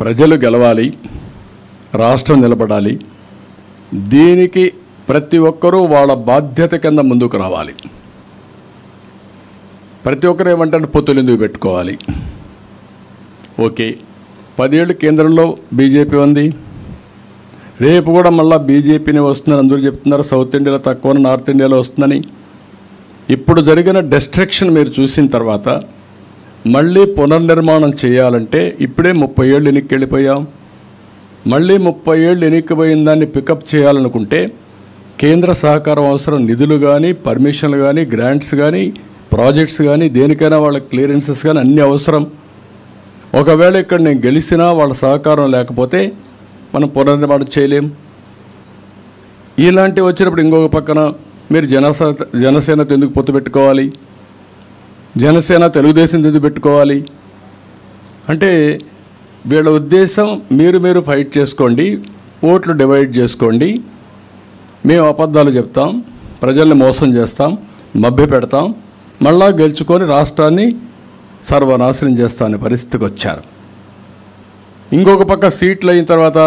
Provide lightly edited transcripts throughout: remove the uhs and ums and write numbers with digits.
ప్రజలు గెలవాలి, రాష్ట్రం నిలబడాలి. దీనికి ప్రతి ఒక్కరూ వాళ్ళ బాధ్యత కింద ముందుకు రావాలి. ప్రతి ఒక్కరు ఏమంటారు, పొత్తులు ఎందుకు పెట్టుకోవాలి? ఓకే, 10 ఏళ్ళు కేంద్రంలో బీజేపీ ఉంది, రేపు కూడా మళ్ళీ బీజేపీని వస్తుందని అందరూ చెప్తున్నారు. సౌత్ ఇండియాలో తక్కువ, నార్త్ ఇండియాలో వస్తుందని. ఇప్పుడు జరిగిన డిస్ట్రక్షన్ మీరు చూసిన తర్వాత మళ్ళీ పునర్నిర్మాణం చేయాలంటే ఇప్పుడే 30 ఏళ్ళు వెనక్కి వెళ్ళిపోయాం. మళ్ళీ 30 ఏళ్ళు వెనక్కిపోయిన దాన్ని పికప్ చేయాలనుకుంటే కేంద్ర సహకారం అవసరం. నిధులు కానీ, పర్మిషన్లు కానీ, గ్రాంట్స్ కానీ, ప్రాజెక్ట్స్ కానీ, దేనికైనా వాళ్ళ క్లియరెన్సెస్ కానీ అన్నీ అవసరం. ఒకవేళ ఇక్కడ నేను గెలిచినా వాళ్ళ సహకారం లేకపోతే మనం పునర్నిర్మాణం చేయలేం. ఇలాంటివి వచ్చినప్పుడు ఇంకొక పక్కన మీరు జనసేనతో ఎందుకు పొత్తు పెట్టుకోవాలి? జనసేన తెలుగుదేశం ఎందుకు పెట్టుకోవాలి? అంటే వీళ్ళ ఉద్దేశం మీరు ఫైట్ చేసుకోండి, ఓట్లు డివైడ్ చేసుకోండి, మేము అబద్ధాలు చెప్తాం, ప్రజల్ని మోసం చేస్తాం, మభ్య పెడతాం, మళ్ళా గెలుచుకొని రాష్ట్రాన్ని సర్వనాశనం చేస్తామనే పరిస్థితికి వచ్చారు. ఇంకొక పక్క సీట్లు అయిన తర్వాత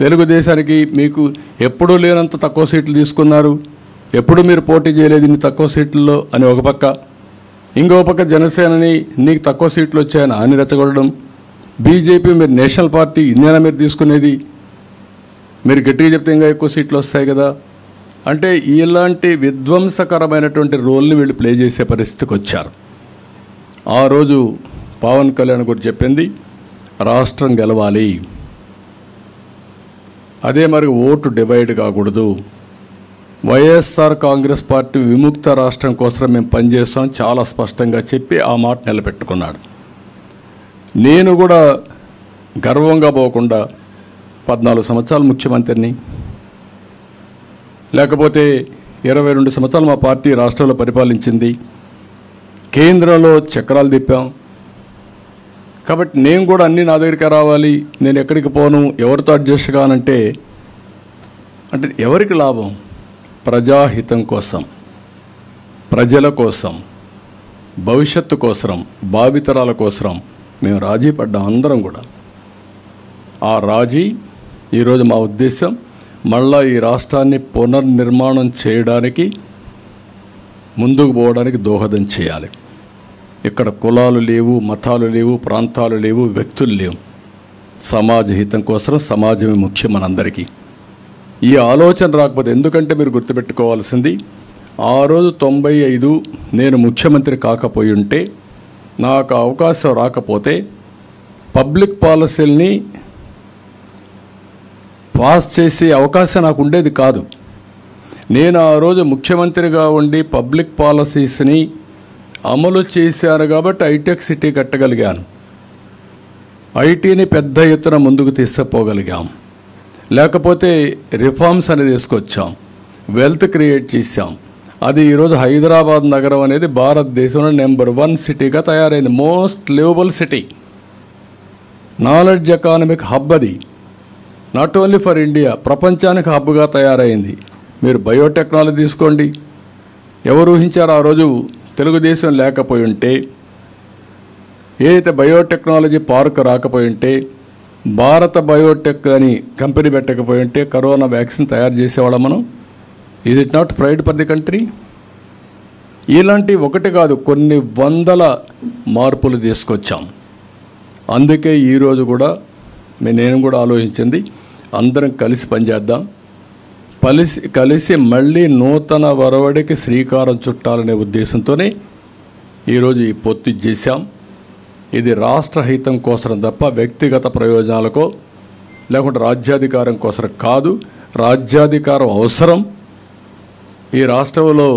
తెలుగుదేశానికి మీకు ఎప్పుడూ లేనంత తక్కువ సీట్లు తీసుకున్నారు, ఎప్పుడు మీరు పోటీ చేయలేదు ఇన్ని తక్కువ సీట్లలో అని ఒక పక్క. ఇంకో పక్క జనసేనని నీకు తక్కువ సీట్లు వచ్చాయని ఆయన రెచ్చగొట్టడం. బీజేపీ మీరు నేషనల్ పార్టీ, ఇన్నేనా మీరు తీసుకునేది, మీరు గట్టిగా చెప్తే ఇంకా ఎక్కువ సీట్లు వస్తాయి కదా. అంటే ఇలాంటి విధ్వంసకరమైనటువంటి రోల్ని వీళ్ళు ప్లే చేసే పరిస్థితికి వచ్చారు. ఆ రోజు పవన్ కళ్యాణ్ గురించి చెప్పింది రాష్ట్రం గెలవాలి, అదే మరి ఓటు డివైడ్ కాకూడదు, వైఎస్ఆర్ కాంగ్రెస్ పార్టీ విముక్త రాష్ట్రం కోసం మేము పనిచేస్తాం చాలా స్పష్టంగా చెప్పి ఆ మాట నిలబెట్టుకున్నాడు. నేను కూడా గర్వంగా పోకుండా 14 సంవత్సరాలు ముఖ్యమంత్రిని, లేకపోతే 22 సంవత్సరాలు మా పార్టీ రాష్ట్రంలో పరిపాలించింది, కేంద్రంలో చక్రాలు తిప్పాం. కాబట్టి నేను కూడా అన్నీ నా దగ్గరికి రావాలి, నేను ఎక్కడికి పోను, ఎవరితో అడ్జస్ట్ కానంటే అంటే ఎవరికి లాభం? ప్రజాహితం కోసం, ప్రజల కోసం, భవిష్యత్తు కోసం, భావితరాల కోసం మేము రాజీ పడ్డాం అందరం కూడా. ఆ రాజీ ఈరోజు మా ఉద్దేశం మళ్ళా ఈ రాష్ట్రాన్ని పునర్నిర్మాణం చేయడానికి, ముందుకు పోవడానికి దోహదం చేయాలి. ఇక్కడ కులాలు లేవు, మతాలు లేవు, ప్రాంతాలు లేవు, వ్యక్తులు లేవు. సమాజ హితం కోసం సమాజమే ముఖ్యం మనందరికీ. ఈ ఆలోచన రాకపోతే, ఎందుకంటే మీరు గుర్తుపెట్టుకోవాల్సింది ఆ రోజు 95 నేను ముఖ్యమంత్రి కాకపోయి ఉంటే, నాకు అవకాశం రాకపోతే పబ్లిక్ పాలసీల్ని పాస్ చేసే అవకాశం నాకు ఉండేది కాదు. నేను ఆ రోజు ముఖ్యమంత్రిగా ఉండి పబ్లిక్ పాలసీస్ని అమలు చేశారు కాబట్టి హైటెక్ సిటీ కట్టగలిగాను, ఐటీని పెద్ద ఎత్తున ముందుకు తీసుకుపోగలిగాం. లేకపోతే రిఫార్మ్స్ అనేది తీసుకొచ్చాం, వెల్త్ క్రియేట్ చేశాం. అది ఈరోజు హైదరాబాద్ నగరం అనేది భారతదేశంలో నెంబర్ 1 సిటీగా తయారైంది, most liveable city, knowledge economic hub. అది నాట్ ఓన్లీ ఫర్ ఇండియా, ప్రపంచానికి హబ్గా తయారైంది. మీరు బయోటెక్నాలజీ తీసుకోండి, ఎవరు ఊహించారు ఆ రోజు తెలుగుదేశం లేకపోయి ఉంటే, ఏదైతే బయోటెక్నాలజీ పార్క్ రాకపోయి ఉంటే, భారత బయోటెక్ అని కంపెనీ పెట్టకపోయి ఉంటే కరోనా వ్యాక్సిన్ తయారు చేసేవాళ్ళం మనం. Is it not pride for the country? ఇలాంటి ఒకటి కాదు, కొన్ని వందల మార్పులు తీసుకొచ్చాం. అందుకే ఈరోజు కూడా నేను కూడా ఆలోచించింది, అందరం కలిసి పనిచేద్దాం, కలిసి మళ్ళీ నూతన వరవడికి శ్రీకారం చుట్టాలనే ఉద్దేశంతోనే ఈరోజు ఈ పొత్తు చేశాం. ఇది రాష్ట్ర హితం కోసం తప్ప వ్యక్తిగత ప్రయోజనాలకో లేకుంటే రాజ్యాధికారం కోసం కాదు. రాజ్యాధికారం అవసరం, ఈ రాష్ట్రంలో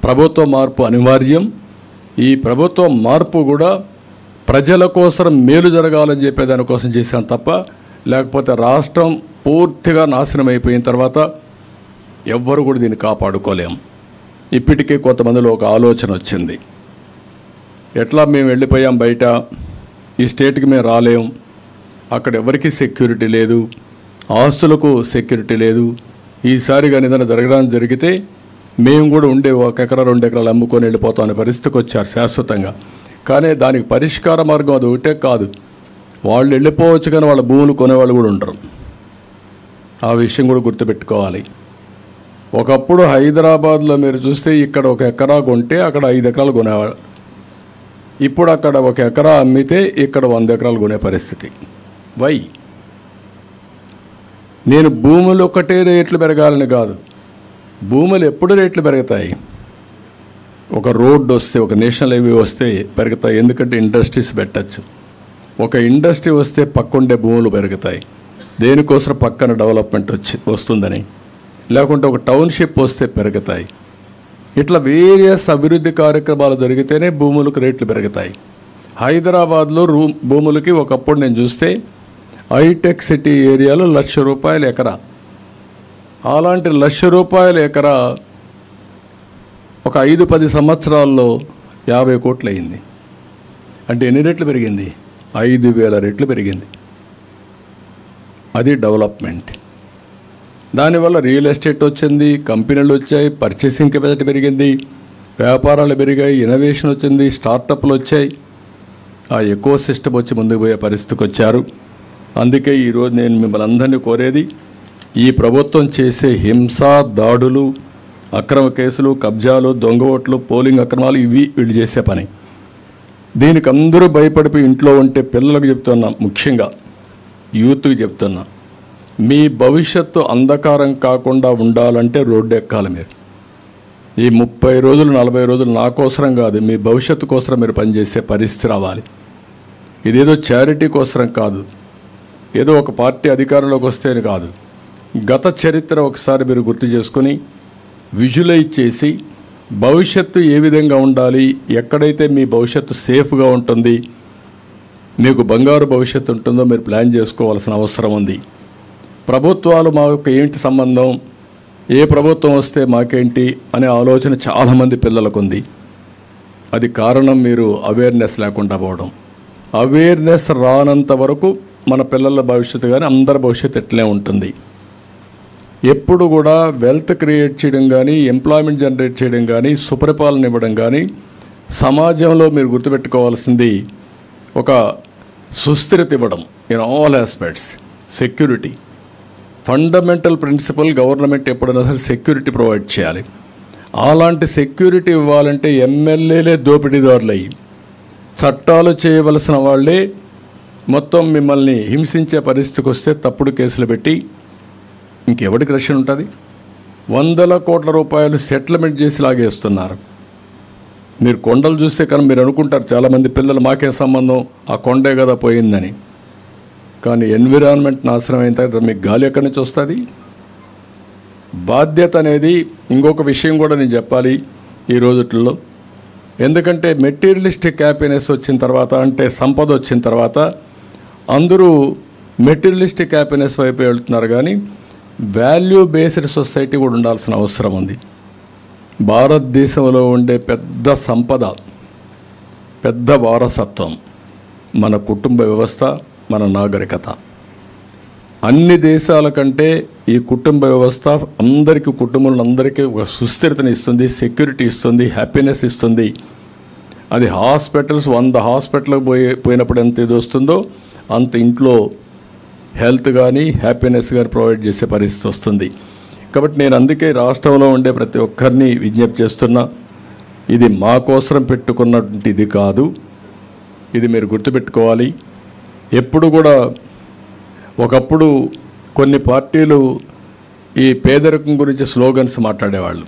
ప్రభుత్వ మార్పు అనివార్యం. ఈ ప్రభుత్వ మార్పు కూడా ప్రజల కోసం మేలు జరగాలని చెప్పేదానికోసం చేశాం తప్ప, లేకపోతే రాష్ట్రం పూర్తిగా నాశనం అయిపోయిన తర్వాత ఎవ్వరు కూడా దీన్ని కాపాడుకోలేం. ఇప్పటికే కొంతమందిలో ఒక ఆలోచన వచ్చింది, ఎట్లా మేము వెళ్ళిపోయాం బయట, ఈ స్టేట్కి మేము రాలేం, అక్కడ ఎవరికి సెక్యూరిటీ లేదు, ఆస్తులకు సెక్యూరిటీ లేదు, ఈసారి కానీ ఏదైనా జరగడానికి జరిగితే మేము కూడా ఉండే 1 ఎకరా 2 ఎకరాలు అమ్ముకొని వెళ్ళిపోతాం అనే పరిస్థితికి వచ్చారు శాశ్వతంగా. కానీ దానికి పరిష్కార మార్గం అది ఒకటే కాదు, వాళ్ళు వెళ్ళిపోవచ్చు, కానీ వాళ్ళ భూములు కొనేవాళ్ళు కూడా ఉంటారు. ఆ విషయం కూడా గుర్తుపెట్టుకోవాలి. ఒకప్పుడు హైదరాబాద్లో మీరు చూస్తే ఇక్కడ 1 ఎకరా కొంటే అక్కడ 5 ఎకరాలు కొనేవాళ్ళు. ఇప్పుడు అక్కడ 1 ఎకరా అమ్మితే ఇక్కడ 100 ఎకరాలు కొనే పరిస్థితి. వై? నేను భూములు ఒకటే రేట్లు పెరగాలని కాదు, భూములు ఎప్పుడు రేట్లు పెరుగుతాయి? ఒక రోడ్డు వస్తే, ఒక నేషనల్ హైవే వస్తే పెరుగుతాయి, ఎందుకంటే ఇండస్ట్రీస్ పెట్టచ్చు. ఒక ఇండస్ట్రీ వస్తే పక్కుండే భూములు పెరుగుతాయి, దేనికోసం? పక్కన డెవలప్మెంట్ వస్తుందని. లేకుంటే ఒక టౌన్షిప్ వస్తే పెరుగుతాయి. ఇట్లా వేరియస్ అభివృద్ధి కార్యక్రమాలు జరిగితేనే భూములకు రేట్లు పెరుగుతాయి. హైదరాబాద్లో భూములకి ఒకప్పుడు నేను చూస్తే హైటెక్ సిటీ ఏరియాలో ₹1,00,000 ఎకరా. అలాంటి ₹1,00,000 ఎకరా ఒక 5-10 సంవత్సరాల్లో 50 కోట్లు అయింది. అంటే ఎన్ని రెట్లు పెరిగింది? 5,000 రెట్లు పెరిగింది. అది డెవలప్మెంట్. దానివల్ల రియల్ ఎస్టేట్ వచ్చింది, కంపెనీలు వచ్చాయి, పర్చేసింగ్ కెపాసిటీ పెరిగింది, వ్యాపారాలు పెరిగాయి, ఇన్నోవేషన్ వచ్చింది, స్టార్టప్లు వచ్చాయి. ఆ ఎకో సిస్టమ్ వచ్చి ముందుకు పోయే పరిస్థితికి వచ్చారు. అందుకే ఈరోజు నేను మిమ్మల్ని అందరినీ కోరేది, ఈ ప్రభుత్వం చేసే హింస, దాడులు, అక్రమ కేసులు, కబ్జాలు, దొంగ ఓట్లు, పోలింగ్ అక్రమాలు, ఇవి వీళ్ళు చేసే పని. దీనికి అందరూ భయపడిపోయి ఇంట్లో ఉంటే పిల్లలకు చెప్తున్నా, ముఖ్యంగా యూత్కి చెప్తున్నా, మీ భవిష్యత్తు అంధకారం కాకుండా ఉండాలంటే రోడ్డు ఎక్కాలి. మీరు ఈ 30 రోజులు 40 రోజులు నా కోసరం కాదు, మీ భవిష్యత్తు కోసం మీరు పనిచేసే పరిస్థితి రావాలి. ఇదేదో చారిటీ కోసరం కాదు, ఏదో ఒక పార్టీ అధికారంలోకి వస్తేనే కాదు. గత చరిత్ర ఒకసారి మీరు గుర్తు చేసుకుని విజువలైజ్ చేసి భవిష్యత్తు ఏ విధంగా ఉండాలి, ఎక్కడైతే మీ భవిష్యత్తు సేఫ్గా ఉంటుంది, మీకు బంగారు భవిష్యత్తు ఉంటుందో మీరు ప్లాన్ చేసుకోవాల్సిన అవసరం ఉంది. ప్రభుత్వాలు మాకు ఏంటి సంబంధం, ఏ ప్రభుత్వం వస్తే మాకేంటి అనే ఆలోచన చాలామంది పిల్లలకు ఉంది. అది కారణం మీరు అవేర్నెస్ లేకుండా పోవడం. అవేర్నెస్ రానంత వరకు మన పిల్లల భవిష్యత్తు కానీ అందరి భవిష్యత్తు ఎట్లే ఉంటుంది. ఎప్పుడు కూడా వెల్త్ క్రియేట్ చేయడం కానీ, ఎంప్లాయ్మెంట్ జనరేట్ చేయడం కానీ, సుపరిపాలన ఇవ్వడం కానీ, సమాజంలో మీరు గుర్తుపెట్టుకోవాల్సింది ఒక సుస్థిరత ఇవ్వడం. In all aspects. Security fundamental principal. Government ఎప్పుడైనా సరే సెక్యూరిటీ ప్రొవైడ్ చేయాలి. అలాంటి సెక్యూరిటీ ఇవ్వాలంటే ఎమ్మెల్యేలే దోపిడీదారులు అయ్యి, చట్టాలు చేయవలసిన వాళ్ళే మొత్తం మిమ్మల్ని హింసించే పరిస్థితికి వస్తే తప్పుడు కేసులు పెట్టి ఇంకెవడికి రక్షణ ఉంటుంది? ₹100 కోట్ల సెటిల్మెంట్ చేసి లాగేస్తున్నారు. మీరు కొండలు చూస్తే కానీ మీరు అనుకుంటారు చాలామంది పిల్లలు, మాకేం సంబంధం, ఆ కొండే కదా పోయిందని. కానీ ఎన్విరాన్మెంట్ నాశనం అయిన తర్వాత మీకు గాలి ఎక్కడి నుంచి వస్తుంది? బాధ్యత అనేది ఇంకొక విషయం కూడా నేను చెప్పాలి ఈ రోజుల్లో. ఎందుకంటే మెటీరియలిస్టిక్ హ్యాపీనెస్ వచ్చిన తర్వాత, అంటే సంపద వచ్చిన తర్వాత అందరూ మెటీరియలిస్టిక్ హ్యాపీనెస్ వైపు వెళ్తున్నారు, కానీ వాల్యూ బేస్డ్ సొసైటీ కూడా ఉండాల్సిన అవసరం ఉంది. భారతదేశంలో ఉండే పెద్ద సంపద, పెద్ద వారసత్వం మన కుటుంబ వ్యవస్థ, మన నాగరికత. అన్ని దేశాల కంటే ఈ కుటుంబ వ్యవస్థ అందరికీ, కుటుంబంలో ఒక సుస్థిరతని ఇస్తుంది, సెక్యూరిటీ ఇస్తుంది, హ్యాపీనెస్ ఇస్తుంది. అది హాస్పిటల్స్ 100 హాస్పిటల్కి పోయినప్పుడు ఎంత ఇది వస్తుందో అంత ఇంట్లో హెల్త్ కానీ హ్యాపీనెస్ కానీ ప్రొవైడ్ చేసే పరిస్థితి వస్తుంది. కాబట్టి నేను అందుకే రాష్ట్రంలో ఉండే ప్రతి ఒక్కరిని విజ్ఞప్తి చేస్తున్నా, ఇది మా కోసం పెట్టుకున్నటువంటి ఇది కాదు, ఇది మీరు గుర్తుపెట్టుకోవాలి. ఎప్పుడు కూడా ఒకప్పుడు కొన్ని పార్టీలు ఈ పేదరికం గురించి స్లోగన్స్ మాట్లాడేవాళ్ళు.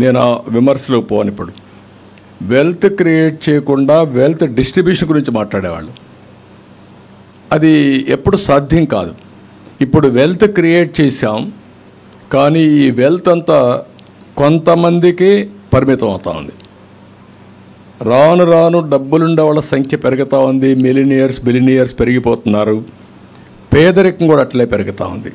నేను ఆ విమర్శలకు పోను. ఇప్పుడు వెల్త్ క్రియేట్ చేయకుండా వెల్త్ డిస్ట్రిబ్యూషన్ గురించి మాట్లాడేవాళ్ళు. అది ఎప్పుడు సాధ్యం కాదు. ఇప్పుడు వెల్త్ క్రియేట్ చేశాం, కానీ ఈ వెల్త్ అంతా కొంతమందికి పరిమితం అవుతా ఉంది. రాను రాను డబ్బులుండే వాళ్ళ సంఖ్య పెరుగుతూ ఉంది, మిలినియర్స్ బిలినియర్స్ పెరిగిపోతున్నారు, పేదరికం కూడా అట్లే పెరుగుతూ ఉంది.